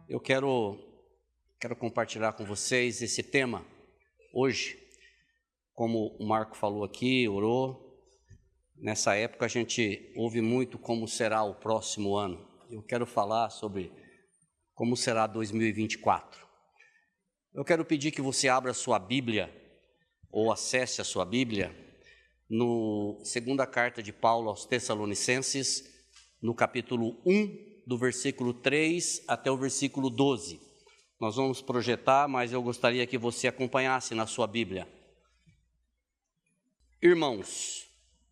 Eu quero compartilhar com vocês esse tema hoje. Como o Marco falou aqui, orou, nessa época a gente ouve muito como será o próximo ano. Eu quero falar sobre como será 2024. Eu quero pedir que você abra a sua Bíblia, ou acesse a sua Bíblia, no segunda carta de Paulo aos Tessalonicenses, no capítulo 1, do versículo 3 até o versículo 12. Nós vamos projetar, mas eu gostaria que você acompanhasse na sua Bíblia. Irmãos,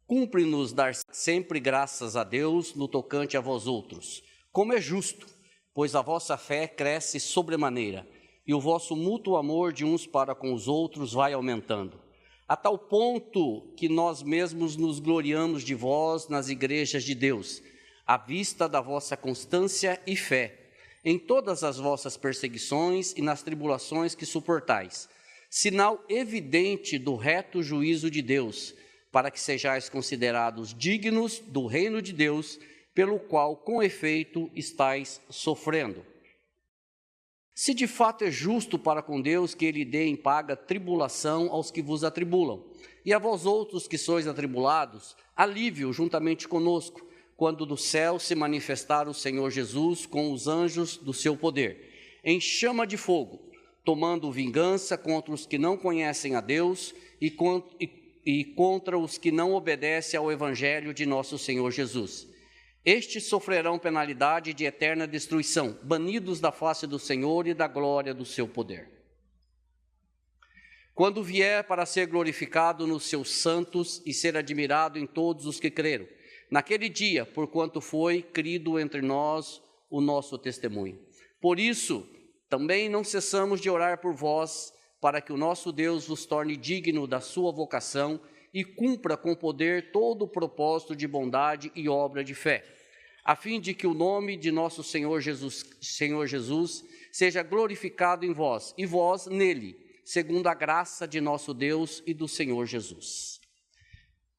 cumpre-nos dar sempre graças a Deus no tocante a vós outros, como é justo, pois a vossa fé cresce sobremaneira, e o vosso mútuo amor de uns para com os outros vai aumentando, a tal ponto que nós mesmos nos gloriamos de vós nas igrejas de Deus, à vista da vossa constância e fé, em todas as vossas perseguições e nas tribulações que suportais, sinal evidente do reto juízo de Deus, para que sejais considerados dignos do reino de Deus, pelo qual, com efeito, estáis sofrendo. Se de fato é justo para com Deus que Ele dê em paga tribulação aos que vos atribulam, e a vós outros que sois atribulados, alívio juntamente conosco, quando do céu se manifestar o Senhor Jesus com os anjos do seu poder, em chama de fogo, tomando vingança contra os que não conhecem a Deus e contra os que não obedecem ao Evangelho de nosso Senhor Jesus. Estes sofrerão penalidade de eterna destruição, banidos da face do Senhor e da glória do seu poder. Quando vier para ser glorificado nos seus santos e ser admirado em todos os que creram, naquele dia, porquanto foi crido entre nós o nosso testemunho. Por isso, também não cessamos de orar por vós, para que o nosso Deus vos torne digno da sua vocação e cumpra com poder todo o propósito de bondade e obra de fé, a fim de que o nome de nosso Senhor Jesus seja glorificado em vós, e vós nele, segundo a graça de nosso Deus e do Senhor Jesus.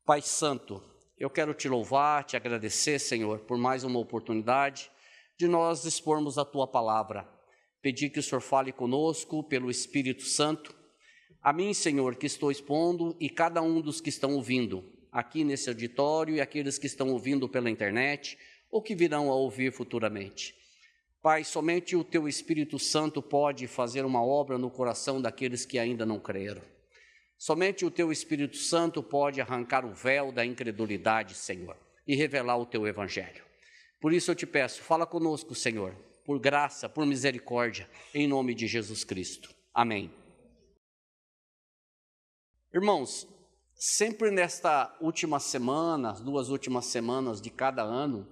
Pai Santo, eu quero te louvar, te agradecer, Senhor, por mais uma oportunidade de nós expormos a Tua palavra. Pedir que o Senhor fale conosco pelo Espírito Santo. A mim, Senhor, que estou expondo, e cada um dos que estão ouvindo aqui nesse auditório e aqueles que estão ouvindo pela internet ou que virão a ouvir futuramente. Pai, somente o Teu Espírito Santo pode fazer uma obra no coração daqueles que ainda não creram. Somente o Teu Espírito Santo pode arrancar o véu da incredulidade, Senhor, e revelar o Teu Evangelho. Por isso eu te peço, fala conosco, Senhor, por graça, por misericórdia, em nome de Jesus Cristo. Amém. Irmãos, sempre nesta última semana, as 2 últimas semanas de cada ano,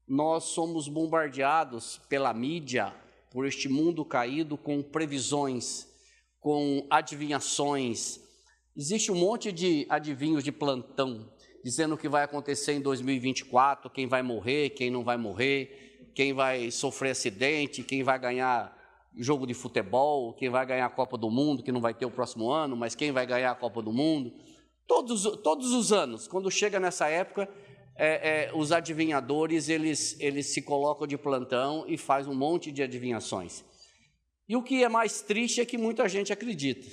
nós somos bombardeados pela mídia, por este mundo caído, com previsões, com adivinhações. Existe um monte de adivinhos de plantão, dizendo o que vai acontecer em 2024, quem vai morrer, quem não vai morrer, quem vai sofrer acidente, quem vai ganhar jogo de futebol, quem vai ganhar a Copa do Mundo, que não vai ter o próximo ano, mas quem vai ganhar a Copa do Mundo. Todos os anos, quando chega nessa época, os adivinhadores, eles se colocam de plantão e fazem um monte de adivinhações. E o que é mais triste é que muita gente acredita.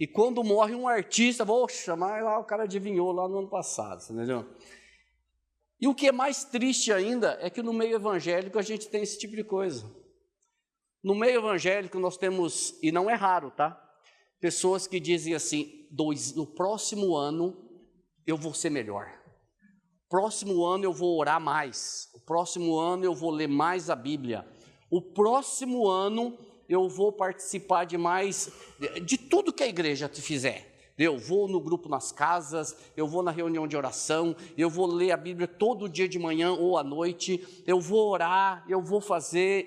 E quando morre um artista, poxa, mas lá o cara adivinhou lá no ano passado, entendeu? E o que é mais triste ainda é que no meio evangélico a gente tem esse tipo de coisa. No meio evangélico nós temos, e não é raro, tá? Pessoas que dizem assim, no próximo ano eu vou ser melhor. Próximo ano eu vou orar mais. O próximo ano eu vou ler mais a Bíblia. O próximo ano eu vou participar de tudo que a igreja te fizer. Eu vou no grupo nas casas, eu vou na reunião de oração, eu vou ler a Bíblia todo dia de manhã ou à noite, eu vou orar, eu vou fazer.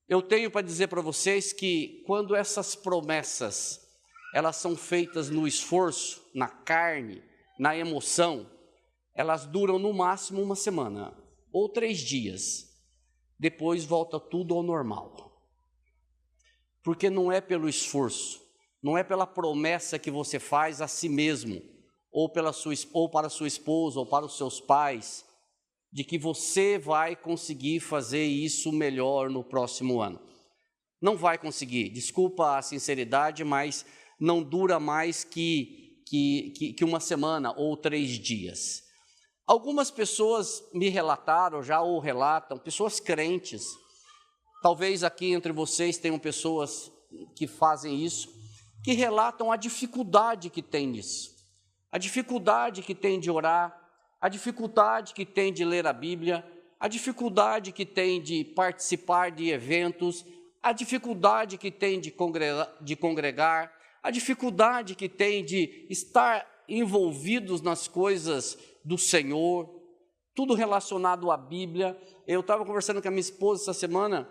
Eu tenho para dizer para vocês que quando essas promessas, elas são feitas no esforço, na carne, na emoção, elas duram no máximo 1 semana ou 3 dias, depois volta tudo ao normal. Porque não é pelo esforço, não é pela promessa que você faz a si mesmo, ou para a sua esposa, ou para os seus pais, de que você vai conseguir fazer isso melhor no próximo ano. Não vai conseguir, desculpa a sinceridade, mas não dura mais que uma semana ou 3 dias. Algumas pessoas me relataram já, ou relatam, pessoas crentes, talvez aqui entre vocês tenham pessoas que fazem isso, que relatam a dificuldade que tem nisso, a dificuldade que tem de orar, a dificuldade que tem de ler a Bíblia, a dificuldade que tem de participar de eventos, a dificuldade que tem de congregar, a dificuldade que tem de estar envolvidos nas coisas do Senhor, tudo relacionado à Bíblia. Eu estava conversando com a minha esposa essa semana.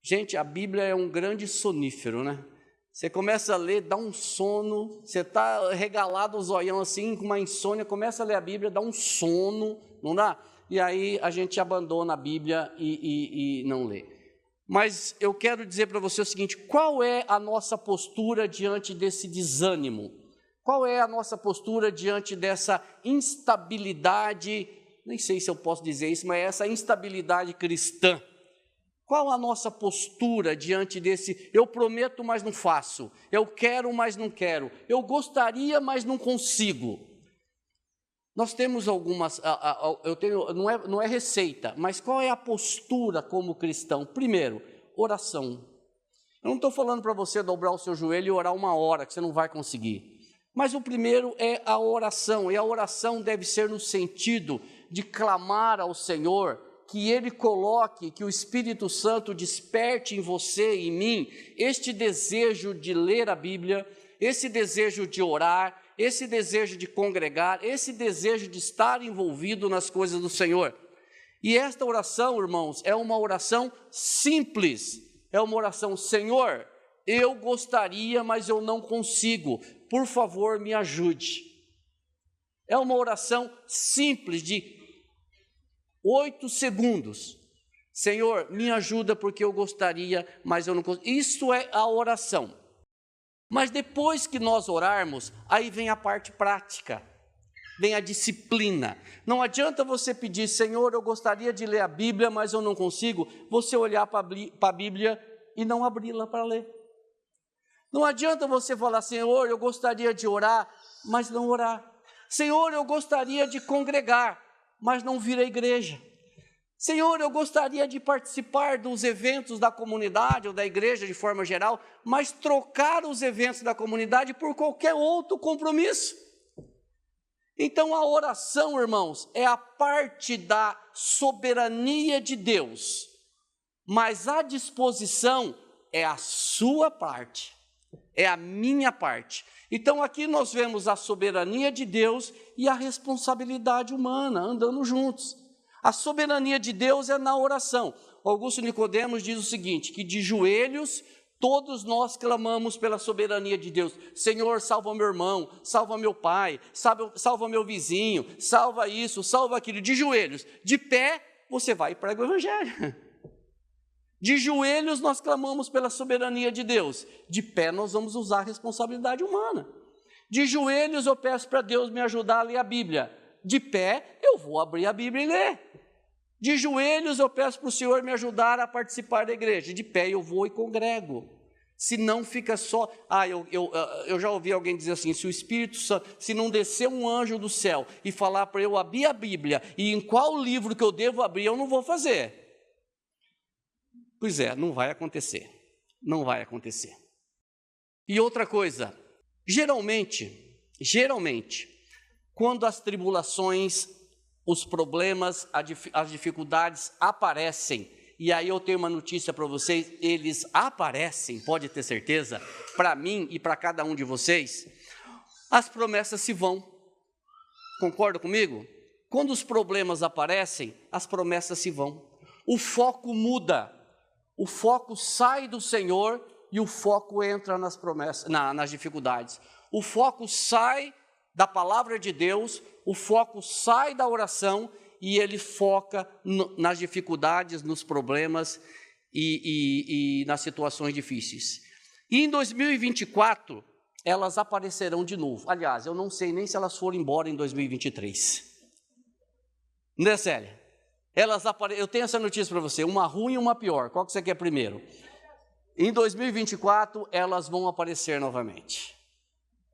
Gente, a Bíblia é um grande sonífero, né? Você começa a ler, dá um sono, você está regalado o zoião assim, com uma insônia, começa a ler a Bíblia, dá um sono, não dá? E aí a gente abandona a Bíblia e não lê. Mas eu quero dizer para você o seguinte: qual é a nossa postura diante desse desânimo? Qual é a nossa postura diante dessa instabilidade, nem sei se eu posso dizer isso, mas essa instabilidade cristã? Qual a nossa postura diante desse, eu prometo, mas não faço, eu quero, mas não quero, eu gostaria, mas não consigo? Nós temos algumas, não é receita, mas qual é a postura como cristão? Primeiro, oração. Eu não estou falando para você dobrar o seu joelho e orar 1 hora, que você não vai conseguir. Mas o primeiro é a oração, e a oração deve ser no sentido de clamar ao Senhor, que Ele coloque, que o Espírito Santo desperte em você e em mim este desejo de ler a Bíblia, esse desejo de orar, esse desejo de congregar, esse desejo de estar envolvido nas coisas do Senhor. E esta oração, irmãos, é uma oração simples, é uma oração: Senhor, eu gostaria, mas eu não consigo, por favor, me ajude. É uma oração simples de 8 segundos. Senhor, me ajuda porque eu gostaria, mas eu não consigo. Isso é a oração. Mas depois que nós orarmos, aí vem a parte prática, vem a disciplina. Não adianta você pedir: Senhor, eu gostaria de ler a Bíblia, mas eu não consigo, você olhar para a Bíblia e não abri-la para ler. Não adianta você falar: Senhor, eu gostaria de orar, mas não orar. Senhor, eu gostaria de congregar, mas não vir à igreja. Senhor, eu gostaria de participar dos eventos da comunidade ou da igreja de forma geral, mas trocar os eventos da comunidade por qualquer outro compromisso. Então a oração, irmãos, é a parte da soberania de Deus, mas a disposição é a sua parte, é a minha parte. Então aqui nós vemos a soberania de Deus e a responsabilidade humana andando juntos. A soberania de Deus é na oração. Augusto Nicodemos diz o seguinte, que de joelhos todos nós clamamos pela soberania de Deus. Senhor, salva meu irmão, salva meu pai, salva meu vizinho, salva isso, salva aquilo. De joelhos, de pé, você vai e prega o evangelho. De joelhos nós clamamos pela soberania de Deus. De pé nós vamos usar a responsabilidade humana. De joelhos eu peço para Deus me ajudar a ler a Bíblia. De pé eu vou abrir a Bíblia e ler. De joelhos eu peço para o Senhor me ajudar a participar da igreja. De pé eu vou e congrego. Se não fica só... eu já ouvi alguém dizer assim: se o Espírito Santo, se não descer um anjo do céu e falar para eu abrir a Bíblia, e em qual livro que eu devo abrir, eu não vou fazer. Pois é, não vai acontecer. Não vai acontecer. E outra coisa, geralmente, quando as tribulações, os problemas, as dificuldades aparecem, e aí eu tenho uma notícia para vocês, eles aparecem, pode ter certeza, para mim e para cada um de vocês, as promessas se vão. Concorda comigo? Quando os problemas aparecem, as promessas se vão. O foco muda, o foco sai do Senhor e o foco entra nas promessas, nas dificuldades. O foco sai da palavra de Deus, o foco sai da oração e ele foca nas dificuldades, nos problemas e nas situações difíceis. E em 2024, elas aparecerão de novo. Aliás, eu não sei nem se elas foram embora em 2023. Né, Célia? Eu tenho essa notícia para você, uma ruim e uma pior. Qual que você quer primeiro? Em 2024, elas vão aparecer novamente.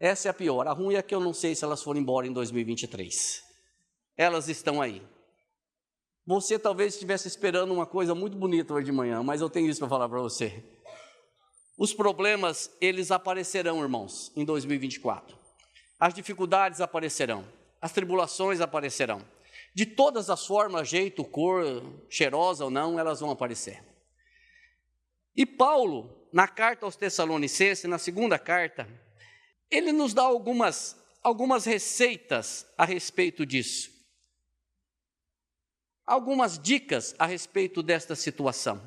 Essa é a pior. A ruim é que eu não sei se elas foram embora em 2023. Elas estão aí. Você talvez estivesse esperando uma coisa muito bonita hoje de manhã, mas eu tenho isso para falar para você. Os problemas, eles aparecerão, irmãos, em 2024. As dificuldades aparecerão. As tribulações aparecerão. De todas as formas, jeito, cor, cheirosa ou não, elas vão aparecer. E Paulo, na carta aos Tessalonicenses, na segunda carta, ele nos dá algumas receitas a respeito disso. Algumas dicas a respeito desta situação.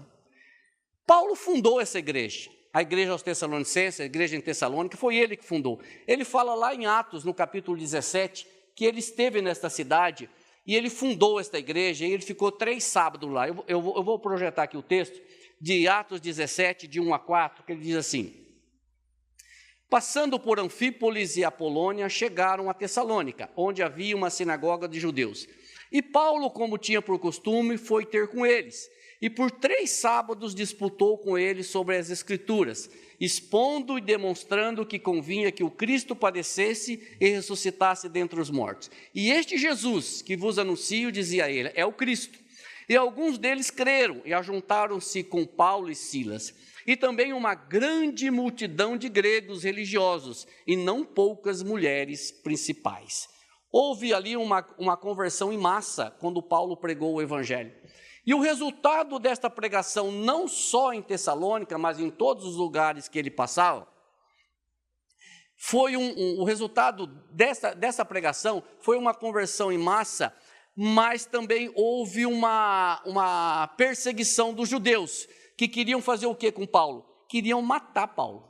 Paulo fundou essa igreja. A igreja aos Tessalonicenses, a igreja em Tessalônica, foi ele que fundou. Ele fala lá em Atos, no capítulo 17, que ele esteve nesta cidade e ele fundou esta igreja e ele ficou 3 sábados lá. Eu vou projetar aqui o texto de Atos 17, de 1 a 4, que ele diz assim: passando por Anfípolis e Apolônia, chegaram a Tessalônica, onde havia uma sinagoga de judeus. E Paulo, como tinha por costume, foi ter com eles. E por 3 sábados disputou com eles sobre as Escrituras, expondo e demonstrando que convinha que o Cristo padecesse e ressuscitasse dentre os mortos. E este Jesus, que vos anuncio, dizia ele, é o Cristo. E alguns deles creram e ajuntaram-se com Paulo e Silas. E também uma grande multidão de gregos religiosos, e não poucas mulheres principais. Houve ali uma conversão em massa quando Paulo pregou o Evangelho. E o resultado desta pregação, não só em Tessalônica, mas em todos os lugares que ele passava, o resultado dessa pregação foi uma conversão em massa, mas também houve uma perseguição dos judeus, que queriam fazer o que com Paulo? Queriam matar Paulo.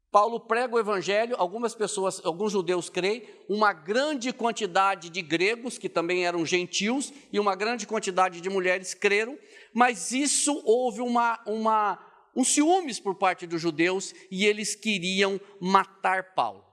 Paulo prega o evangelho, alguns judeus creem, uma grande quantidade de gregos, que também eram gentios, e uma grande quantidade de mulheres creram, mas isso houve um ciúmes por parte dos judeus, e eles queriam matar Paulo.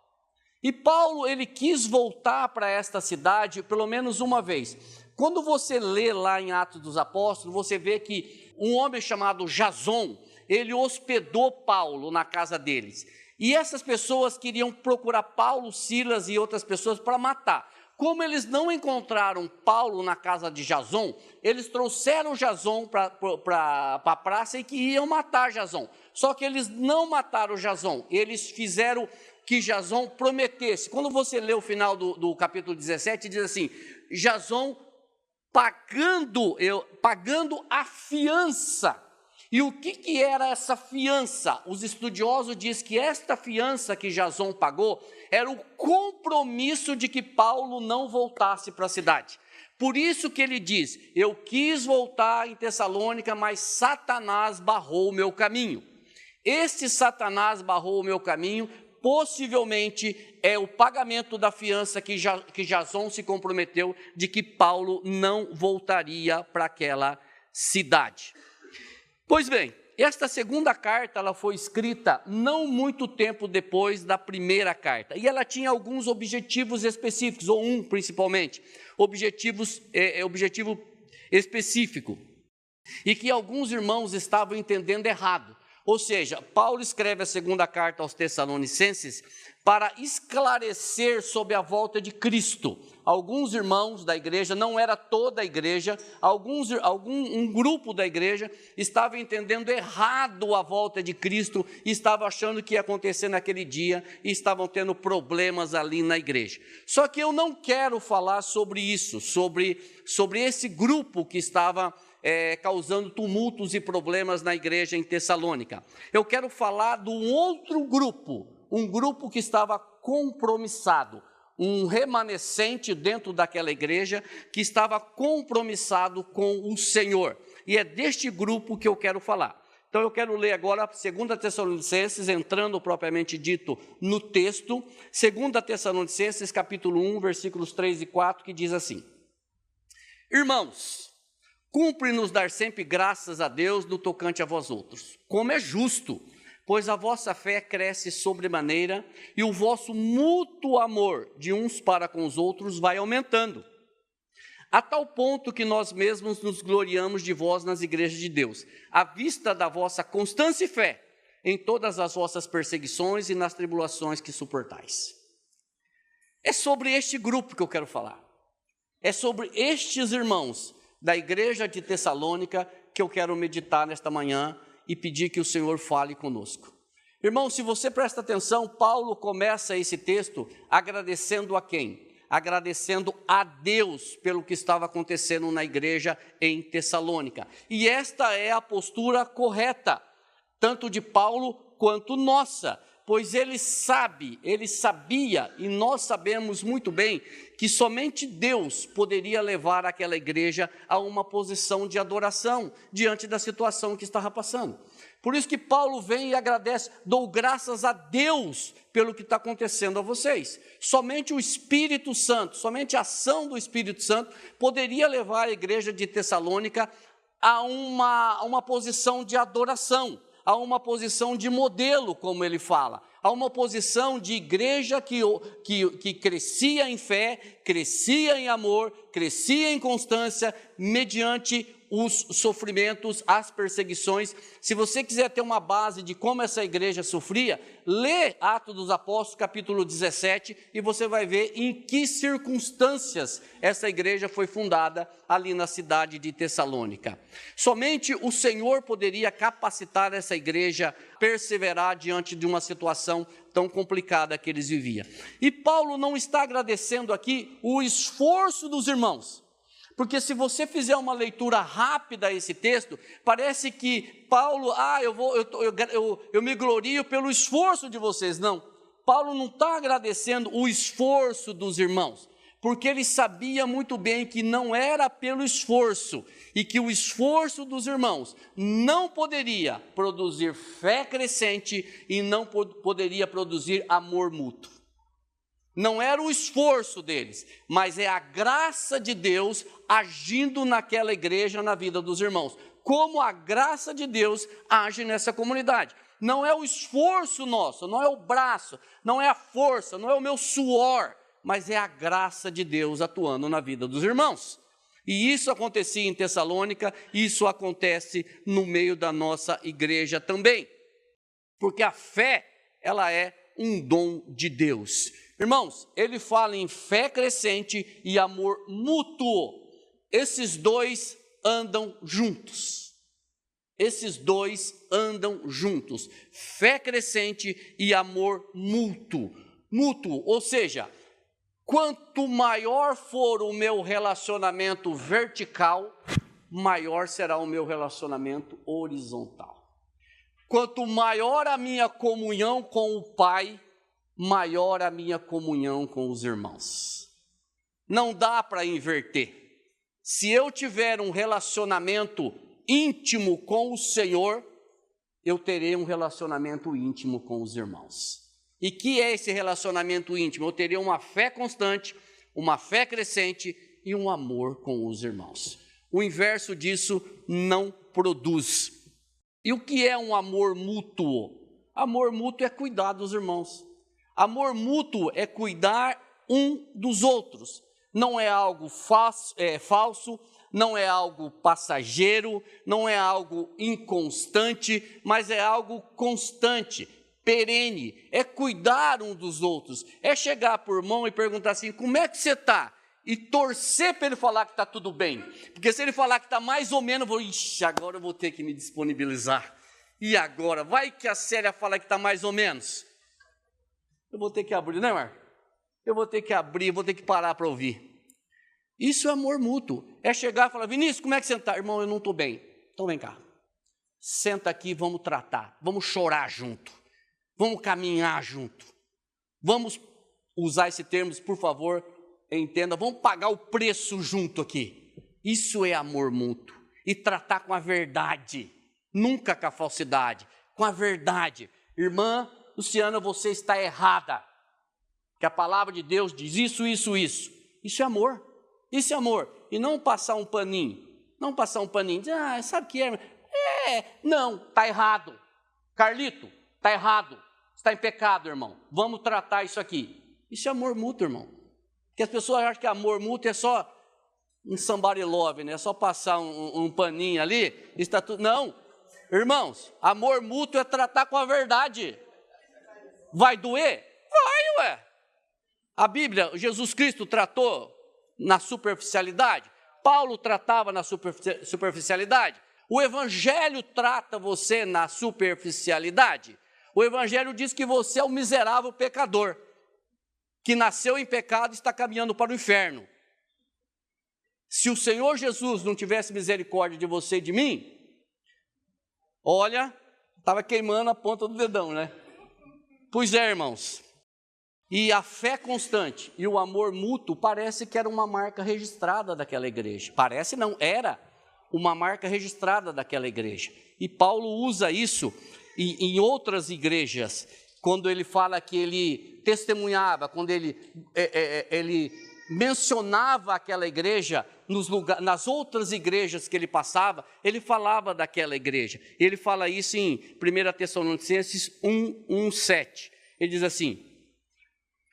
E Paulo, ele quis voltar para esta cidade pelo menos uma vez. Quando você lê lá em Atos dos Apóstolos, você vê que um homem chamado Jason, ele hospedou Paulo na casa deles. E essas pessoas queriam procurar Paulo, Silas e outras pessoas para matar. Como eles não encontraram Paulo na casa de Jason, eles trouxeram Jason para a praça e que iam matar Jason. Só que eles não mataram Jason, eles fizeram que Jason prometesse. Quando você lê o final do capítulo 17, diz assim, Jason pagando a fiança. E o que era essa fiança? Os estudiosos dizem que esta fiança que Jason pagou era o compromisso de que Paulo não voltasse para a cidade. Por isso que ele diz, eu quis voltar em Tessalônica, mas Satanás barrou o meu caminho. Este Satanás barrou o meu caminho, possivelmente é o pagamento da fiança que Jason se comprometeu de que Paulo não voltaria para aquela cidade. Pois bem, esta segunda carta ela foi escrita não muito tempo depois da primeira carta, e ela tinha alguns objetivos específicos, ou principalmente, objetivo específico, e que alguns irmãos estavam entendendo errado. Ou seja, Paulo escreve a segunda carta aos Tessalonicenses para esclarecer sobre a volta de Cristo. Alguns irmãos da igreja, não era toda a igreja, um grupo da igreja estava entendendo errado a volta de Cristo e estava achando que ia acontecer naquele dia e estavam tendo problemas ali na igreja. Só que eu não quero falar sobre isso, sobre esse grupo que estava causando tumultos e problemas na igreja em Tessalônica. Eu quero falar de um outro grupo, um grupo que estava compromissado, um remanescente dentro daquela igreja que estava compromissado com o Senhor. E é deste grupo que eu quero falar. Então eu quero ler agora 2 Tessalonicenses, entrando propriamente dito no texto, 2 Tessalonicenses capítulo 1, versículos 3 e 4, que diz assim: Irmãos, cumpre-nos dar sempre graças a Deus no tocante a vós outros, como é justo, pois a vossa fé cresce sobremaneira e o vosso mútuo amor de uns para com os outros vai aumentando, a tal ponto que nós mesmos nos gloriamos de vós nas igrejas de Deus, à vista da vossa constância e fé em todas as vossas perseguições e nas tribulações que suportais. É sobre este grupo que eu quero falar. É sobre estes irmãos da igreja de Tessalônica que eu quero meditar nesta manhã e pedir que o Senhor fale conosco. Irmão, se você presta atenção, Paulo começa esse texto agradecendo a quem? Agradecendo a Deus pelo que estava acontecendo na igreja em Tessalônica. E esta é a postura correta, tanto de Paulo quanto nossa, pois ele sabia, e nós sabemos muito bem, que somente Deus poderia levar aquela igreja a uma posição de adoração diante da situação que estava passando. Por isso que Paulo vem e agradece, dou graças a Deus pelo que está acontecendo a vocês. Somente o Espírito Santo, somente a ação do Espírito Santo poderia levar a igreja de Tessalônica a uma posição de adoração, a uma posição de modelo, como ele fala, a uma posição de igreja que crescia em fé, crescia em amor, crescia em constância, mediante os sofrimentos, as perseguições. Se você quiser ter uma base de como essa igreja sofria, lê Atos dos Apóstolos, capítulo 17, e você vai ver em que circunstâncias essa igreja foi fundada ali na cidade de Tessalônica. Somente o Senhor poderia capacitar essa igreja a perseverar diante de uma situação tão complicada que eles viviam. E Paulo não está agradecendo aqui o esforço dos irmãos, porque se você fizer uma leitura rápida a esse texto, parece que Paulo, eu me glorio pelo esforço de vocês. Não, Paulo não está agradecendo o esforço dos irmãos, porque ele sabia muito bem que não era pelo esforço, e que o esforço dos irmãos não poderia produzir fé crescente e não poderia produzir amor mútuo. Não era o esforço deles, mas é a graça de Deus agindo naquela igreja, na vida dos irmãos. Como a graça de Deus age nessa comunidade. Não é o esforço nosso, não é o braço, não é a força, não é o meu suor, mas é a graça de Deus atuando na vida dos irmãos. E isso acontecia em Tessalônica, isso acontece no meio da nossa igreja também. Porque a fé, ela é um dom de Deus. Irmãos, ele fala em fé crescente e amor mútuo. Esses dois andam juntos. Esses dois andam juntos. Fé crescente e amor mútuo. Mútuo, ou seja, quanto maior for o meu relacionamento vertical, maior será o meu relacionamento horizontal. Quanto maior a minha comunhão com o Pai, maior a minha comunhão com os irmãos. Não dá para inverter. Se eu tiver um relacionamento íntimo com o Senhor, eu terei um relacionamento íntimo com os irmãos. E que é esse relacionamento íntimo? Eu terei uma fé constante, uma fé crescente e um amor com os irmãos. O inverso disso não produz. E o que é um amor mútuo? Amor mútuo é cuidar dos irmãos. Amor mútuo é cuidar um dos outros. Não é algo falso, não é algo passageiro, não é algo inconstante, mas é algo constante, perene. É cuidar um dos outros. É chegar para o irmão e perguntar assim, como é que você está? E torcer para ele falar que está tudo bem. Porque se ele falar que está mais ou menos, eu vou, agora eu vou ter que me disponibilizar. E agora? Vai que a Célia fala que está mais ou menos. Eu vou ter que abrir, né, Marco? Eu vou ter que abrir, vou ter que parar para ouvir. Isso é amor mútuo. É chegar e falar, Vinícius, como é que você está? Irmão, eu não estou bem. Então vem cá. Senta aqui, vamos tratar. Vamos chorar junto. Vamos caminhar junto. Vamos usar esse termo, por favor, entenda. Vamos pagar o preço junto aqui. Isso é amor mútuo. E tratar com a verdade. Nunca com a falsidade. Com a verdade. Irmã Luciana, você está errada, que a palavra de Deus diz isso. Isso é amor, isso é amor, e não passar um paninho, dizer, sabe o que é? Não, está errado. Carlito, está errado, está em pecado, irmão. Vamos tratar isso aqui. Isso é amor mútuo, irmão. Porque as pessoas acham que amor mútuo é só um somebody love, né? É só passar um paninho ali, está tudo. Não, irmãos, amor mútuo é tratar com a verdade. Vai doer? Vai, ué. A Bíblia, Jesus Cristo tratou na superficialidade. Paulo tratava na superficialidade. O Evangelho trata você na superficialidade. O Evangelho diz que você é um miserável pecador, que nasceu em pecado e está caminhando para o inferno. Se o Senhor Jesus não tivesse misericórdia de você e de mim, olha, estava queimando a ponta do dedão, né? Pois é, irmãos. E a fé constante e o amor mútuo parece que era uma marca registrada daquela igreja. Parece não, era uma marca registrada daquela igreja. E Paulo usa isso em outras igrejas, quando ele fala que ele testemunhava, quando ele mencionava aquela igreja nas outras igrejas que ele passava, ele falava daquela igreja. Ele fala isso em 1 Tessalonicenses 1:7. Ele diz assim: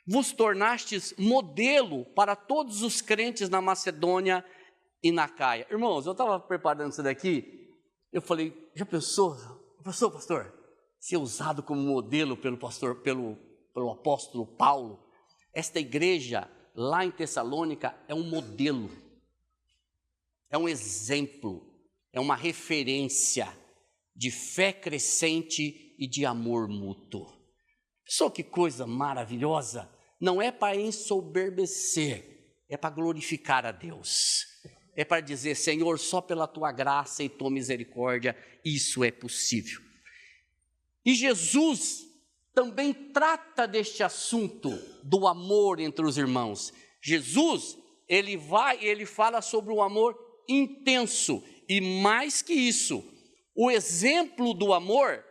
vos tornastes modelo para todos os crentes na Macedônia e na Caia. Irmãos, eu estava preparando isso daqui, eu falei, já pensou, pastor, ser usado como modelo pelo apóstolo Paulo? Esta igreja lá em Tessalônica é um modelo, é um exemplo, é uma referência de fé crescente e de amor mútuo. Só que coisa maravilhosa, não é para ensoberbecer, é para glorificar a Deus. É para dizer, Senhor, só pela tua graça e tua misericórdia, isso é possível. E Jesus também trata deste assunto do amor entre os irmãos. Jesus, ele fala sobre o amor intenso, e mais que isso, o exemplo do amor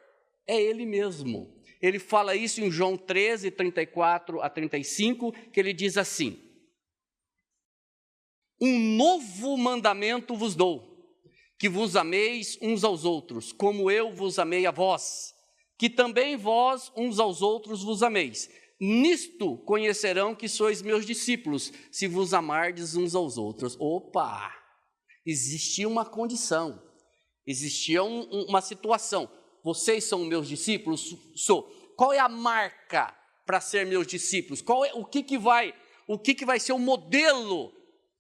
é ele mesmo. Ele fala isso em João 13, 34 a 35, que ele diz assim: um novo mandamento vos dou, que vos ameis uns aos outros, como eu vos amei a vós, que também vós uns aos outros vos ameis. Nisto conhecerão que sois meus discípulos, se vos amardes uns aos outros. Opa! Existia uma condição, existia uma situação. Vocês são meus discípulos? Sou. Qual é a marca para ser meus discípulos? O que vai ser o modelo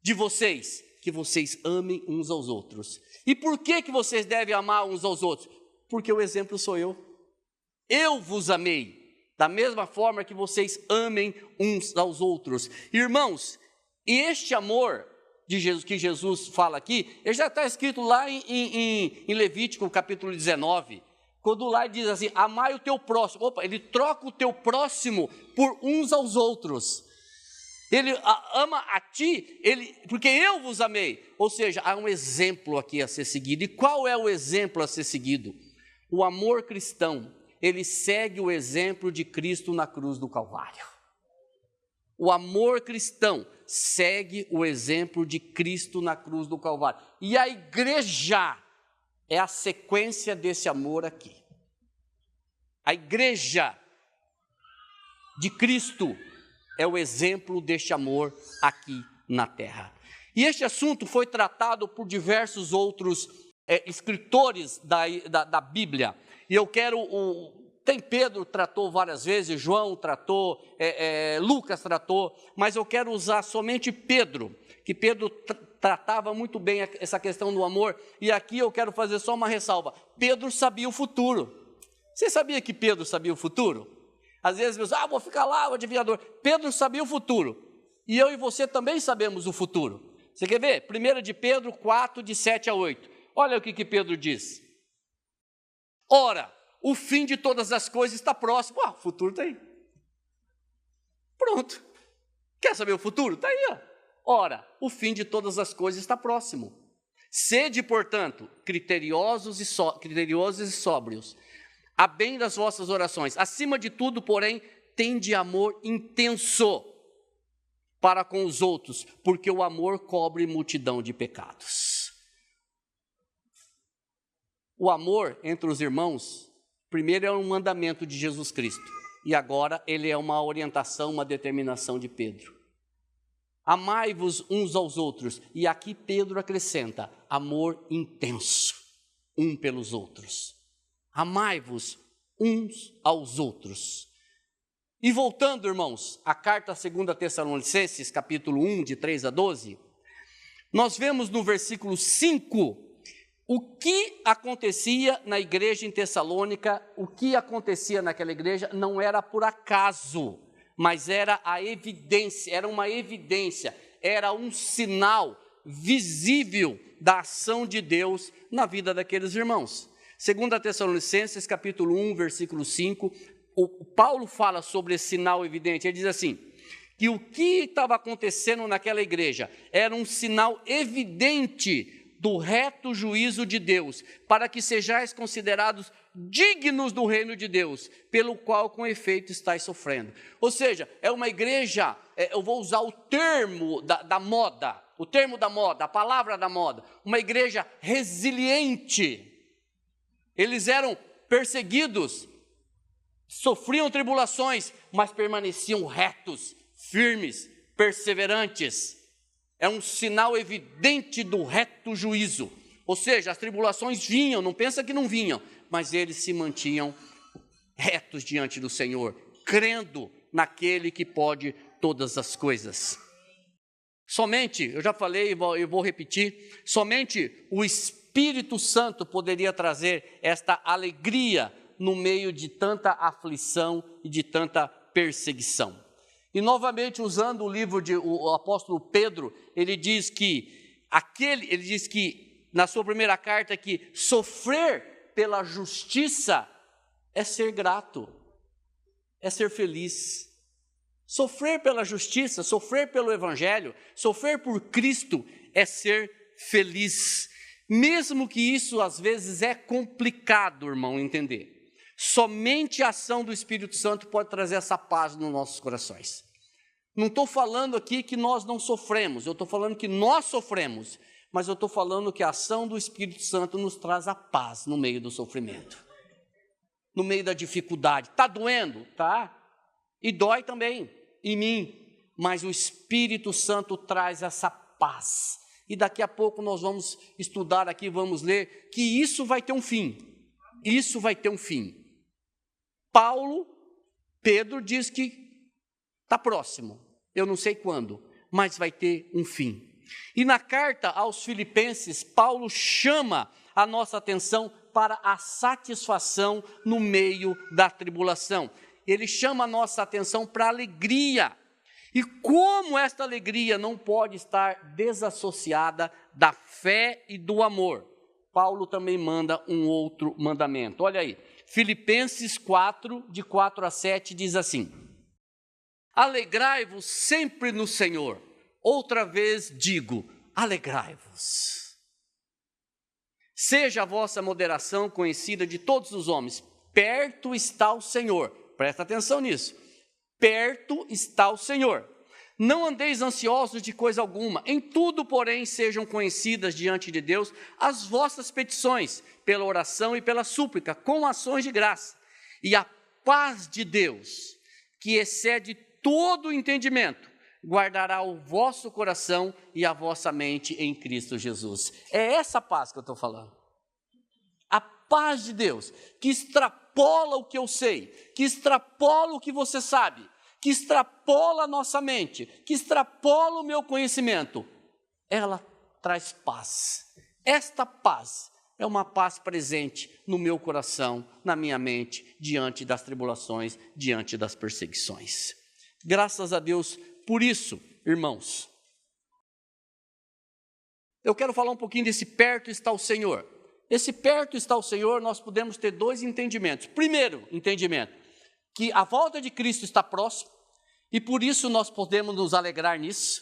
de vocês? Que vocês amem uns aos outros. E por que vocês devem amar uns aos outros? Porque o exemplo sou eu. Eu vos amei, da mesma forma que vocês amem uns aos outros. Irmãos, e este amor de Jesus, que Jesus fala aqui, ele já está escrito lá em Levítico, capítulo 19, quando lá diz assim, amai o teu próximo. Opa, ele troca o teu próximo por uns aos outros. Ele ama a ti, porque eu vos amei. Ou seja, há um exemplo aqui a ser seguido. E qual é o exemplo a ser seguido? O amor cristão, ele segue o exemplo de Cristo na cruz do Calvário. O amor cristão segue o exemplo de Cristo na cruz do Calvário. E a igreja é a sequência desse amor aqui. A igreja de Cristo é o exemplo deste amor aqui na terra. E este assunto foi tratado por diversos outros escritores da Bíblia. E eu quero... Pedro tratou várias vezes, João tratou, Lucas tratou, mas eu quero usar somente Pedro, que Pedro tratava muito bem essa questão do amor, e aqui eu quero fazer só uma ressalva. Pedro sabia o futuro. Você sabia que Pedro sabia o futuro? Às vezes, vou ficar lá, o adivinhador. Pedro sabia o futuro, e eu e você também sabemos o futuro. Você quer ver? 1 de Pedro 4, de 7 a 8. Olha o que Pedro diz. Ora, o fim de todas as coisas está próximo. O futuro está aí. Pronto. Quer saber o futuro? Está aí. Ora, o fim de todas as coisas está próximo. Sede, portanto, criteriosos e sóbrios, a bem das vossas orações. Acima de tudo, porém, tende amor intenso para com os outros, porque o amor cobre multidão de pecados. O amor entre os irmãos Primeiro é um mandamento de Jesus Cristo, e agora ele é uma orientação, uma determinação de Pedro. Amai-vos uns aos outros, e aqui Pedro acrescenta, amor intenso, um pelos outros. Amai-vos uns aos outros. E voltando, irmãos, à carta 2 Tessalonicenses, capítulo 1, de 3 a 12, nós vemos no versículo 5, o que acontecia na igreja em Tessalônica, o que acontecia naquela igreja não era por acaso, mas era a evidência, era uma evidência, era um sinal visível da ação de Deus na vida daqueles irmãos. 2 Tessalonicenses, capítulo 1, versículo 5, o Paulo fala sobre esse sinal evidente, ele diz assim, que o que estava acontecendo naquela igreja era um sinal evidente do reto juízo de Deus, para que sejais considerados dignos do reino de Deus, pelo qual com efeito estáis sofrendo. Ou seja, é uma igreja, eu vou usar o termo da moda, o termo da moda, a palavra da moda, uma igreja resiliente. Eles eram perseguidos, sofriam tribulações, mas permaneciam retos, firmes, perseverantes. É um sinal evidente do reto juízo. Ou seja, as tribulações vinham, não pensa que não vinham, mas eles se mantinham retos diante do Senhor, crendo naquele que pode todas as coisas. Somente, eu já falei e vou repetir, somente o Espírito Santo poderia trazer esta alegria no meio de tanta aflição e de tanta perseguição. E novamente, usando o livro o apóstolo Pedro, ele diz que na sua primeira carta que sofrer pela justiça é ser grato, é ser feliz. Sofrer pela justiça, sofrer pelo evangelho, sofrer por Cristo é ser feliz. Mesmo que isso às vezes é complicado, irmão, entender. Somente a ação do Espírito Santo pode trazer essa paz nos nossos corações. Não estou falando aqui que nós não sofremos, eu estou falando que nós sofremos, mas eu estou falando que a ação do Espírito Santo nos traz a paz no meio do sofrimento, no meio da dificuldade. Está doendo? Tá. E dói também em mim, mas o Espírito Santo traz essa paz. E daqui a pouco nós vamos estudar aqui, vamos ler, que isso vai ter um fim. Isso vai ter um fim. Pedro diz que está próximo, eu não sei quando, mas vai ter um fim. E na carta aos Filipenses, Paulo chama a nossa atenção para a satisfação no meio da tribulação. Ele chama a nossa atenção para a alegria. E como esta alegria não pode estar desassociada da fé e do amor, Paulo também manda um outro mandamento. Olha aí, Filipenses 4, de 4 a 7, diz assim: alegrai-vos sempre no Senhor. Outra vez digo, alegrai-vos. Seja a vossa moderação conhecida de todos os homens. Perto está o Senhor. Presta atenção nisso. Perto está o Senhor. Não andeis ansiosos de coisa alguma. Em tudo, porém, sejam conhecidas diante de Deus as vossas petições, pela oração e pela súplica, com ações de graça. E a paz de Deus, que excede todo o entendimento, guardará o vosso coração e a vossa mente em Cristo Jesus. É essa paz que eu estou falando. A paz de Deus, que extrapola o que eu sei, que extrapola o que você sabe, que extrapola a nossa mente, que extrapola o meu conhecimento, ela traz paz. Esta paz é uma paz presente no meu coração, na minha mente, diante das tribulações, diante das perseguições. Graças a Deus por isso, irmãos. Eu quero falar um pouquinho desse perto está o Senhor. Esse perto está o Senhor, nós podemos ter dois entendimentos. Primeiro entendimento, que a volta de Cristo está próximo, e por isso nós podemos nos alegrar nisso.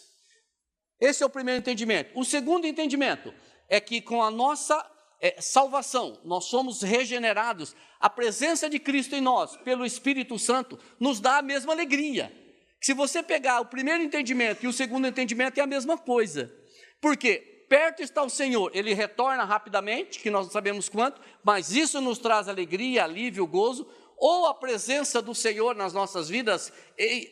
Esse é o primeiro entendimento. O segundo entendimento é que com a nossa salvação, nós somos regenerados, a presença de Cristo em nós, pelo Espírito Santo, nos dá a mesma alegria. Se você pegar o primeiro entendimento e o segundo entendimento, é a mesma coisa. Por quê? perto está o Senhor, Ele retorna rapidamente, que nós não sabemos quanto, mas isso nos traz alegria, alívio, gozo, ou a presença do Senhor nas nossas vidas,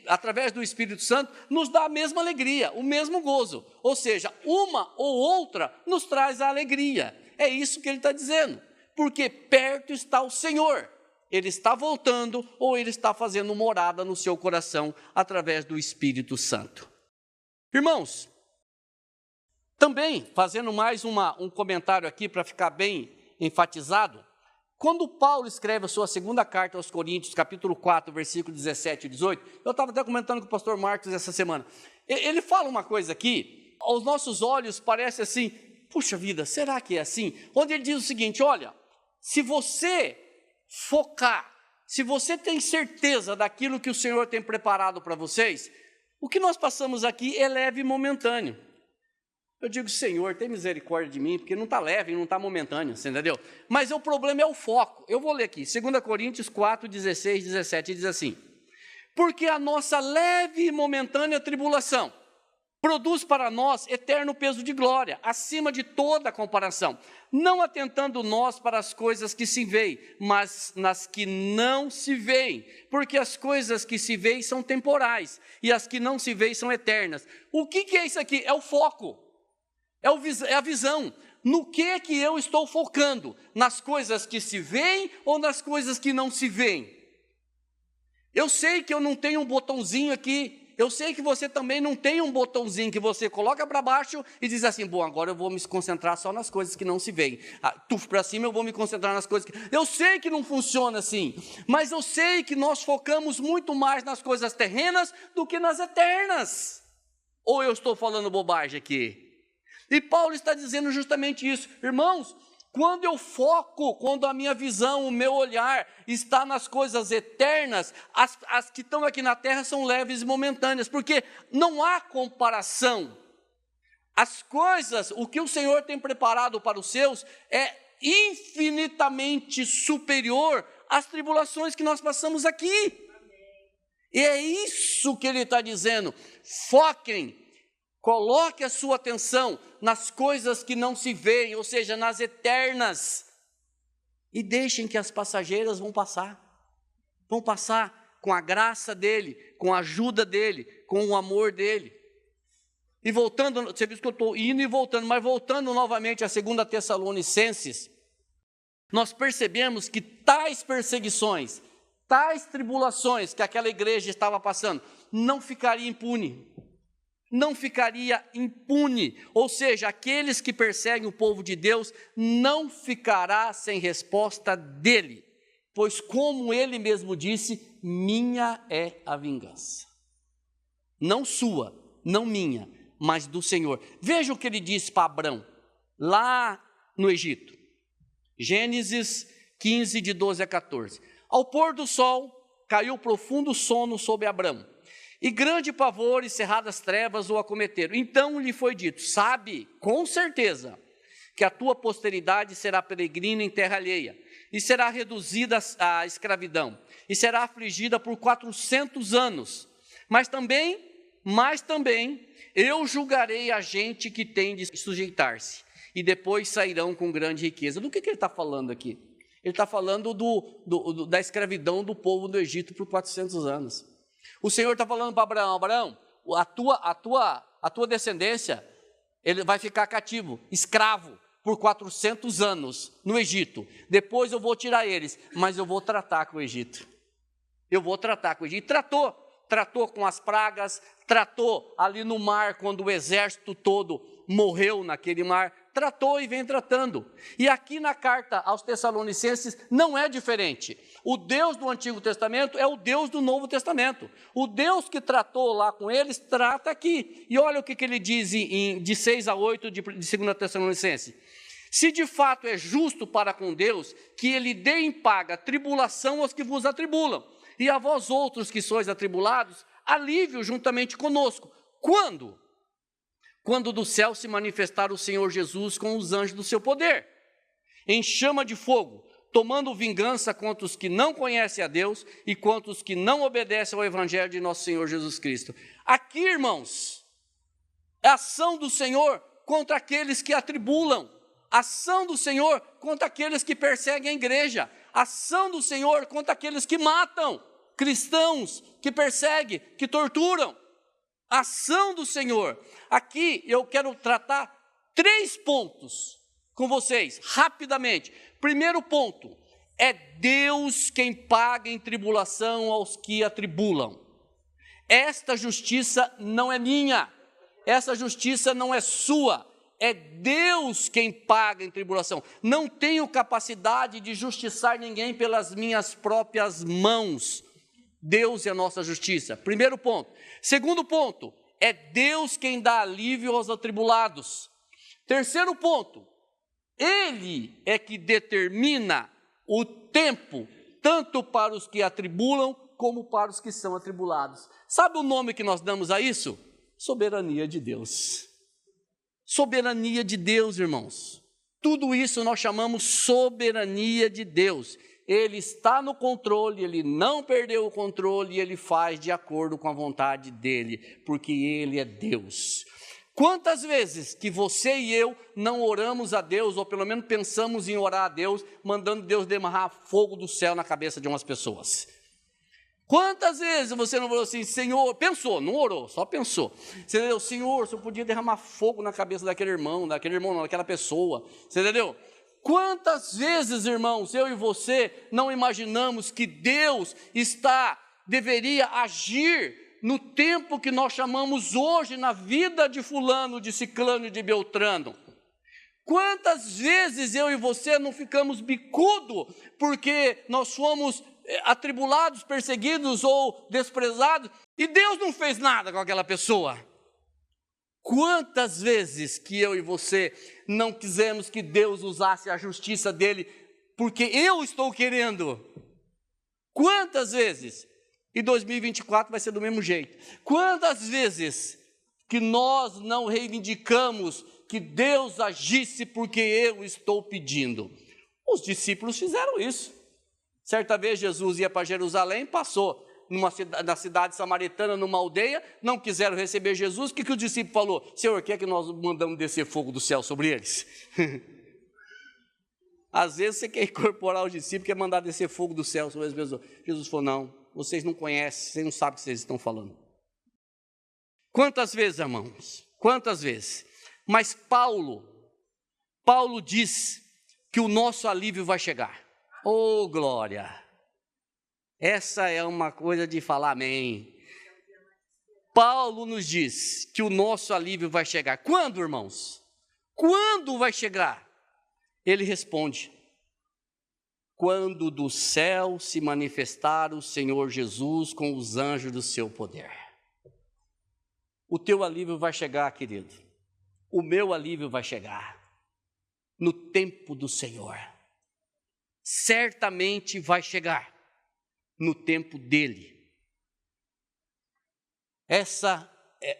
através do Espírito Santo, nos dá a mesma alegria, o mesmo gozo. Ou seja, uma ou outra nos traz a alegria. É isso que ele está dizendo. Porque perto está o Senhor. Ele está voltando ou ele está fazendo morada no seu coração através do Espírito Santo. Irmãos, também fazendo mais um comentário aqui para ficar bem enfatizado, quando Paulo escreve a sua segunda carta aos Coríntios, capítulo 4, versículo 17 e 18, eu estava até comentando com o pastor Marcos essa semana, ele fala uma coisa aqui, aos nossos olhos parece assim, puxa vida, será que é assim? Onde ele diz o seguinte, olha, se você focar, se você tem certeza daquilo que o Senhor tem preparado para vocês, o que nós passamos aqui é leve e momentâneo. Eu digo, Senhor, tem misericórdia de mim, porque não está leve, não está momentâneo, você entendeu? Mas o problema é o foco. Eu vou ler aqui, 2 Coríntios 4, 16, 17, diz assim, porque a nossa leve e momentânea tribulação produz para nós eterno peso de glória, acima de toda comparação, não atentando nós para as coisas que se veem, mas nas que não se veem, porque as coisas que se veem são temporais, e as que não se veem são eternas. O que é isso aqui? É o foco. É a visão. No que eu estou focando? Nas coisas que se veem ou nas coisas que não se veem? Eu sei que eu não tenho um botãozinho aqui, eu sei que você também não tem um botãozinho que você coloca para baixo e diz assim, bom, agora eu vou me concentrar só nas coisas que não se veem. Para cima eu vou me concentrar nas coisas que... Eu sei que não funciona assim, mas eu sei que nós focamos muito mais nas coisas terrenas do que nas eternas. Ou eu estou falando bobagem aqui? E Paulo está dizendo justamente isso. Irmãos, quando eu foco, quando a minha visão, o meu olhar está nas coisas eternas, as que estão aqui na terra são leves e momentâneas, porque não há comparação. As coisas, o que o Senhor tem preparado para os seus é infinitamente superior às tribulações que nós passamos aqui. E é isso que ele está dizendo. Foquem. Coloque a sua atenção nas coisas que não se veem, ou seja, nas eternas. E deixem que as passageiras vão passar. Vão passar com a graça dEle, com a ajuda dEle, com o amor dEle. E voltando, você viu que eu estou indo e voltando, mas voltando novamente a 2 Tessalonicenses, nós percebemos que tais perseguições, tais tribulações que aquela igreja estava passando, não ficaria impune. Não ficaria impune, ou seja, aqueles que perseguem o povo de Deus não ficará sem resposta dele, pois como ele mesmo disse, minha é a vingança, não sua, não minha, mas do Senhor. Veja o que ele disse para Abrão, lá no Egito, Gênesis 15, de 12 a 14, ao pôr do sol, caiu profundo sono sobre Abrão, e grande pavor e cerradas trevas o acometeram. Então lhe foi dito, sabe, com certeza, que a tua posteridade será peregrina em terra alheia, e será reduzida à escravidão, e será afligida por 400 anos. Mas também, eu julgarei a gente que tem de sujeitar-se, e depois sairão com grande riqueza. Do que ele está falando aqui? Ele está falando da escravidão do povo do Egito por 400 anos. O Senhor está falando para Abraão, Abraão, a tua descendência, ele vai ficar cativo, escravo, por 400 anos no Egito. Depois eu vou tirar eles, mas eu vou tratar com o Egito. Eu vou tratar com o Egito. Tratou com as pragas, tratou ali no mar, quando o exército todo morreu naquele mar, tratou e vem tratando. E aqui na carta aos Tessalonicenses não é diferente. O Deus do Antigo Testamento é o Deus do Novo Testamento. O Deus que tratou lá com eles, trata aqui. E olha o que ele diz de 6 a 8 de 2 Tessalonicenses. Se de fato é justo para com Deus, que ele dê em paga tribulação aos que vos atribulam, e a vós outros que sois atribulados, alívio juntamente conosco. Quando? Quando do céu se manifestar o Senhor Jesus com os anjos do seu poder, em chama de fogo, tomando vingança contra os que não conhecem a Deus e contra os que não obedecem ao Evangelho de nosso Senhor Jesus Cristo. Aqui, irmãos, a ação do Senhor contra aqueles que atribulam. Ação do Senhor contra aqueles que perseguem a igreja. Ação do Senhor contra aqueles que matam cristãos, que perseguem, que torturam. Ação do Senhor. Aqui eu quero tratar 3 pontos com vocês, rapidamente. Primeiro ponto, é Deus quem paga em tribulação aos que atribulam. Esta justiça não é minha, essa justiça não é sua, é Deus quem paga em tribulação. Não tenho capacidade de justiçar ninguém pelas minhas próprias mãos. Deus é a nossa justiça. Primeiro ponto. Segundo ponto, é Deus quem dá alívio aos atribulados. Terceiro ponto, Ele é que determina o tempo, tanto para os que atribulam, como para os que são atribulados. Sabe o nome que nós damos a isso? Soberania de Deus. Soberania de Deus, irmãos. Tudo isso nós chamamos soberania de Deus. Ele está no controle, Ele não perdeu o controle, e Ele faz de acordo com a vontade dEle, porque Ele é Deus. Quantas vezes que você e eu não oramos a Deus, ou pelo menos pensamos em orar a Deus, mandando Deus derramar fogo do céu na cabeça de umas pessoas? Quantas vezes você não falou assim, Senhor, pensou, não orou, só pensou. Você entendeu? Senhor, você podia derramar fogo na cabeça daquele irmão não, daquela pessoa. Você entendeu? Quantas vezes, irmãos, eu e você não imaginamos que Deus deveria agir no tempo que nós chamamos hoje na vida de fulano, de ciclano e de beltrano? Quantas vezes eu e você não ficamos bicudo porque nós fomos atribulados, perseguidos ou desprezados, e Deus não fez nada com aquela pessoa? Quantas vezes que eu e você não quisemos que Deus usasse a justiça dele, porque eu estou querendo? Quantas vezes? E 2024 vai ser do mesmo jeito. Quantas vezes que nós não reivindicamos que Deus agisse porque eu estou pedindo? Os discípulos fizeram isso. Certa vez Jesus ia para Jerusalém, passou na cidade samaritana, numa aldeia, não quiseram receber Jesus. O que o discípulo falou? Senhor, quer que nós mandamos descer fogo do céu sobre eles? Às vezes você quer incorporar os discípulos, quer mandar descer fogo do céu sobre as pessoas. Jesus falou, não, vocês não conhecem, vocês não sabem o que vocês estão falando. Quantas vezes, irmãos? Quantas vezes? Mas Paulo diz que o nosso alívio vai chegar. Oh, glória! Essa é uma coisa de falar amém. Paulo nos diz que o nosso alívio vai chegar. Quando, irmãos? Quando vai chegar? Ele responde, quando do céu se manifestar o Senhor Jesus com os anjos do seu poder. O teu alívio vai chegar, querido. O meu alívio vai chegar no tempo do Senhor. Certamente vai chegar no tempo dele. Essa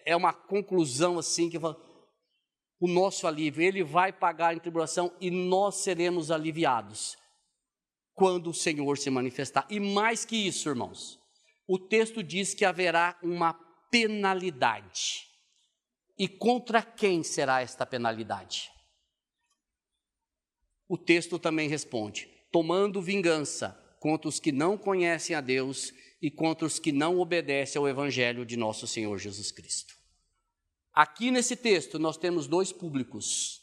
é uma conclusão assim que o nosso alívio, ele vai pagar em tribulação e nós seremos aliviados quando o Senhor se manifestar. E mais que isso, irmãos, o texto diz que haverá uma penalidade. E contra quem será esta penalidade? O texto também responde, tomando vingança contra os que não conhecem a Deus e contra os que não obedecem ao Evangelho de nosso Senhor Jesus Cristo. Aqui nesse texto nós temos 2 públicos.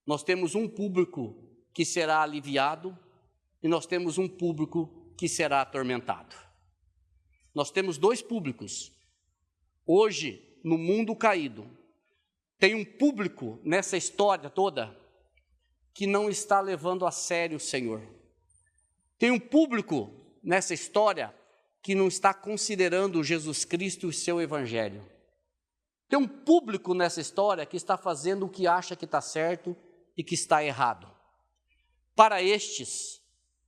Nós temos um público que será aliviado e nós temos um público que será atormentado. Nós temos 2 públicos. Hoje, no mundo caído, tem um público nessa história toda que não está levando a sério o Senhor. Tem um público nessa história que não está considerando Jesus Cristo e o seu Evangelho. Tem um público nessa história que está fazendo o que acha que está certo e que está errado. Para estes,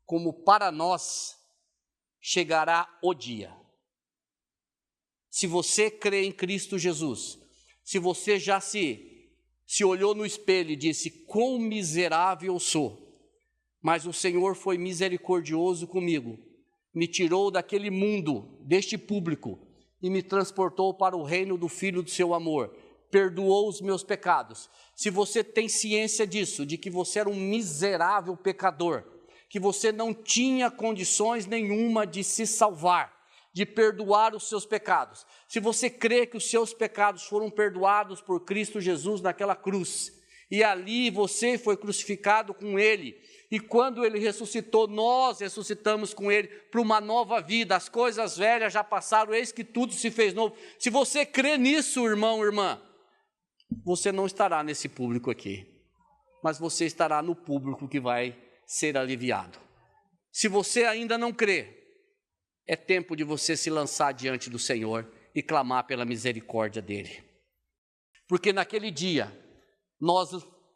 como para nós, chegará o dia. Se você crê em Cristo Jesus, se você já se olhou no espelho e disse, quão miserável eu sou, mas o Senhor foi misericordioso comigo, me tirou daquele mundo, deste público, e me transportou para o reino do Filho do seu amor. perdoou os meus pecados, se você tem ciência disso, de que você era um miserável pecador, que você não tinha condições nenhuma de se salvar, de perdoar os seus pecados, se você crê que os seus pecados foram perdoados por Cristo Jesus naquela cruz, e ali você foi crucificado com Ele, e quando Ele ressuscitou, nós ressuscitamos com Ele para uma nova vida, as coisas velhas já passaram, eis que tudo se fez novo. Se você crê nisso, irmão, irmã, você não estará nesse público aqui, mas você estará no público que vai ser aliviado. Se você ainda não crê, é tempo de você se lançar diante do Senhor e clamar pela misericórdia dEle. Porque naquele dia, nós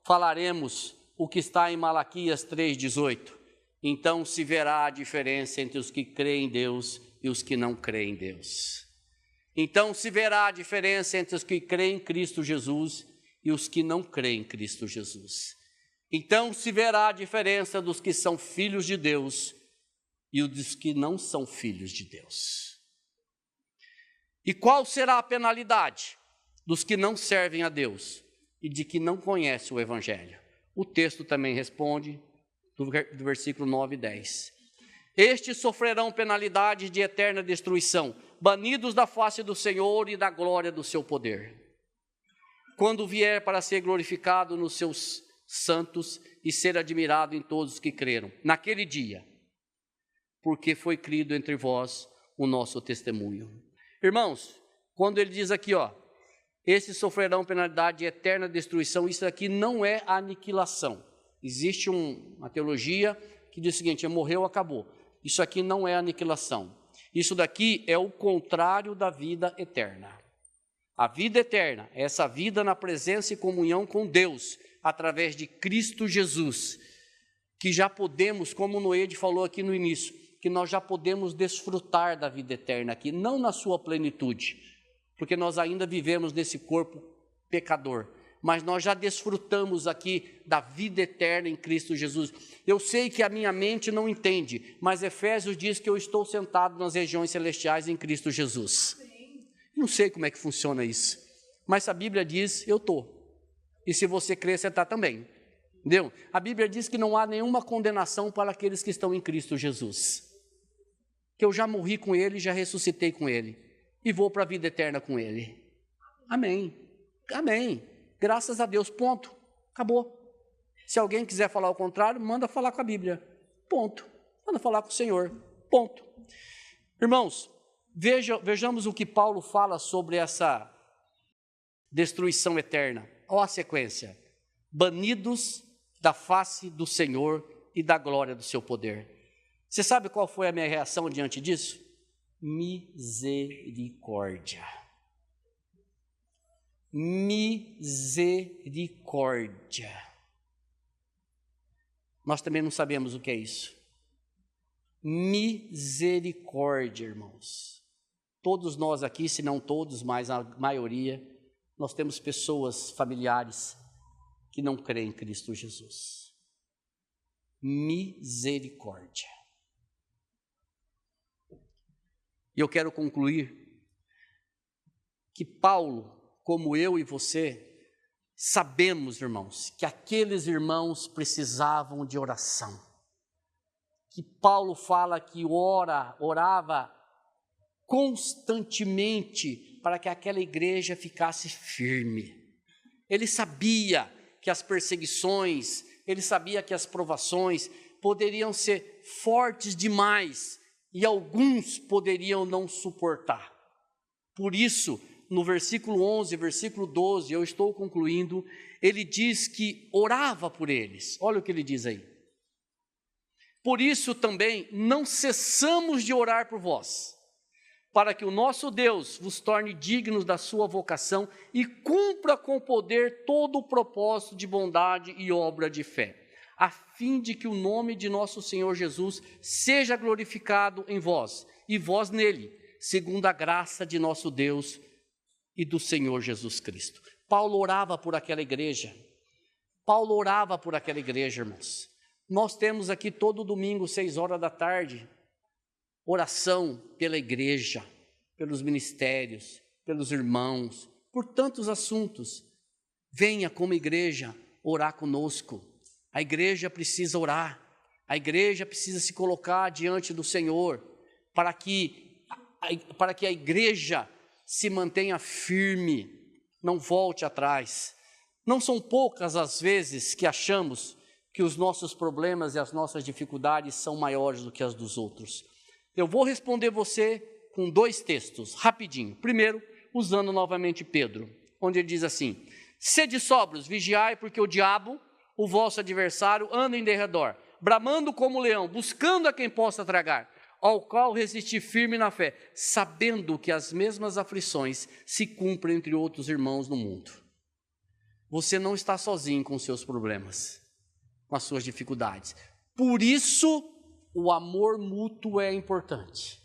falaremos o que está em Malaquias 3,18. Então se verá a diferença entre os que creem em Deus e os que não creem em Deus. Então se verá a diferença entre os que creem em Cristo Jesus e os que não creem em Cristo Jesus. Então se verá a diferença dos que são filhos de Deus e os que não são filhos de Deus. E qual será a penalidade dos que não servem a Deus e de que não conhecem o Evangelho? O texto também responde, do versículo 9 e 10. Estes sofrerão penalidade de eterna destruição, banidos da face do Senhor e da glória do seu poder, quando vier para ser glorificado nos seus santos e ser admirado em todos os que creram, naquele dia, porque foi crido entre vós o nosso testemunho. Irmãos, quando ele diz aqui, esses sofrerão penalidade de eterna destruição, isso aqui não é aniquilação. Existe uma teologia que diz o seguinte, morreu, acabou. Isso aqui não é aniquilação. Isso daqui é o contrário da vida eterna. A vida eterna é essa vida na presença e comunhão com Deus, através de Cristo Jesus, que já podemos, como Noede falou aqui no início, que nós já podemos desfrutar da vida eterna aqui, não na sua plenitude, porque nós ainda vivemos nesse corpo pecador, mas nós já desfrutamos aqui da vida eterna em Cristo Jesus. Eu sei que a minha mente não entende, mas Efésios diz que eu estou sentado nas regiões celestiais em Cristo Jesus. Não sei como é que funciona isso, mas a Bíblia diz, eu estou. E se você crer, você está também. Entendeu? A Bíblia diz que não há nenhuma condenação para aqueles que estão em Cristo Jesus. Que eu já morri com Ele, já ressuscitei com Ele. E vou para a vida eterna com Ele. Amém. Amém. Graças a Deus, ponto. Acabou. Se alguém quiser falar o contrário, manda falar com a Bíblia. Ponto. Manda falar com o Senhor. Ponto. Irmãos, vejamos o que Paulo fala sobre essa destruição eterna. Olha a sequência. Banidos da face do Senhor e da glória do seu poder. Você sabe qual foi a minha reação diante disso? Misericórdia. Misericórdia. Nós também não sabemos o que é isso. Misericórdia, irmãos. Todos nós aqui, se não todos, mas a maioria, nós temos pessoas, familiares, que não creem em Cristo Jesus. Misericórdia. E eu quero concluir que Paulo, como eu e você, sabemos, irmãos, que aqueles irmãos precisavam de oração. Que Paulo fala que orava constantemente para que aquela igreja ficasse firme. Ele sabia que as perseguições, ele sabia que as provações poderiam ser fortes demais e alguns poderiam não suportar. Por isso, no versículo 11, versículo 12, eu estou concluindo, ele diz que orava por eles. Olha o que ele diz aí. Por isso também não cessamos de orar por vós, para que o nosso Deus vos torne dignos da sua vocação e cumpra com poder todo o propósito de bondade e obra de fé, a fim de que o nome de nosso Senhor Jesus seja glorificado em vós, e vós nele, segundo a graça de nosso Deus e do Senhor Jesus Cristo. Paulo orava por aquela igreja. Paulo orava por aquela igreja, irmãos. Nós temos aqui todo domingo, 6 horas da tarde, oração pela igreja, pelos ministérios, pelos irmãos, por tantos assuntos. Venha como igreja orar conosco. A igreja precisa orar. A igreja precisa se colocar diante do Senhor para que a igreja se mantenha firme, não volte atrás. Não são poucas as vezes que achamos que os nossos problemas e as nossas dificuldades são maiores do que as dos outros. Eu vou responder você com 2 textos, rapidinho. Primeiro, usando novamente Pedro, onde ele diz assim: sede sóbrios, vigiai, porque o diabo, o vosso adversário, anda em derredor, bramando como leão, buscando a quem possa tragar, ao qual resistir firme na fé, sabendo que as mesmas aflições se cumprem entre outros irmãos no mundo. Você não está sozinho com os seus problemas, com as suas dificuldades. Por isso, o amor mútuo é importante.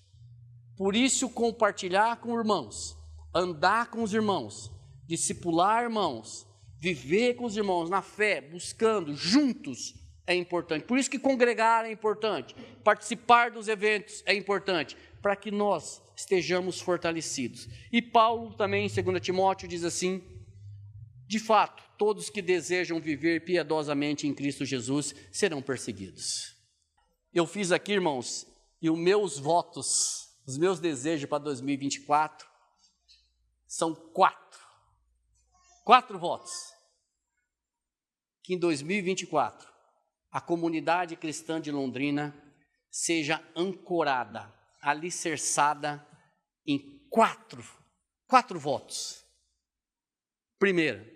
Por isso, compartilhar com irmãos, andar com os irmãos, discipular irmãos, viver com os irmãos na fé, buscando juntos, é importante. Por isso que congregar é importante, participar dos eventos é importante, para que nós estejamos fortalecidos. E Paulo também, em 2 Timóteo, diz assim: de fato, todos que desejam viver piedosamente em Cristo Jesus serão perseguidos. Eu fiz aqui, irmãos, e os meus votos, os meus desejos para 2024 são 4 votos. Que em 2024 a comunidade cristã de Londrina seja ancorada, alicerçada em 4 votos. Primeiro,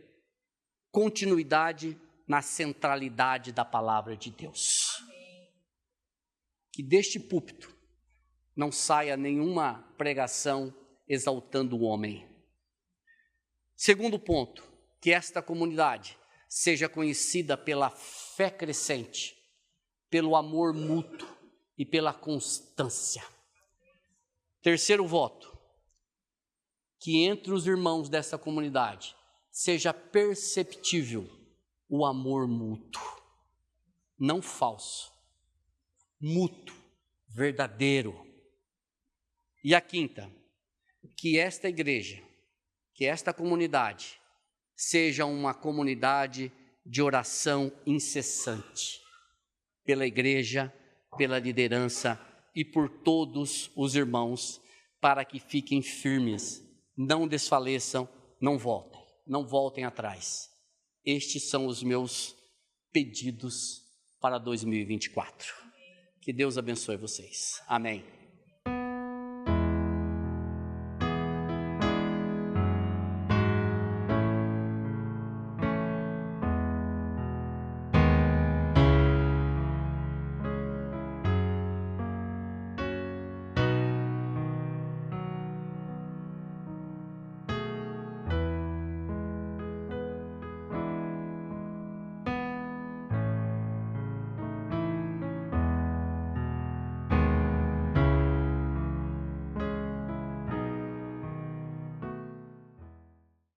continuidade na centralidade da palavra de Deus. Amém. Que deste púlpito não saia nenhuma pregação exaltando o homem. Segundo ponto, que esta comunidade seja conhecida pela fé crescente, pelo amor mútuo e pela constância. Terceiro voto, que entre os irmãos dessa comunidade seja perceptível o amor mútuo, não falso, mútuo, verdadeiro. E a quinta, que esta igreja, que esta comunidade seja uma comunidade de oração incessante pela igreja, pela liderança e por todos os irmãos, para que fiquem firmes, não desfaleçam, não voltem atrás. Estes são os meus pedidos para 2024. Que Deus abençoe vocês. Amém.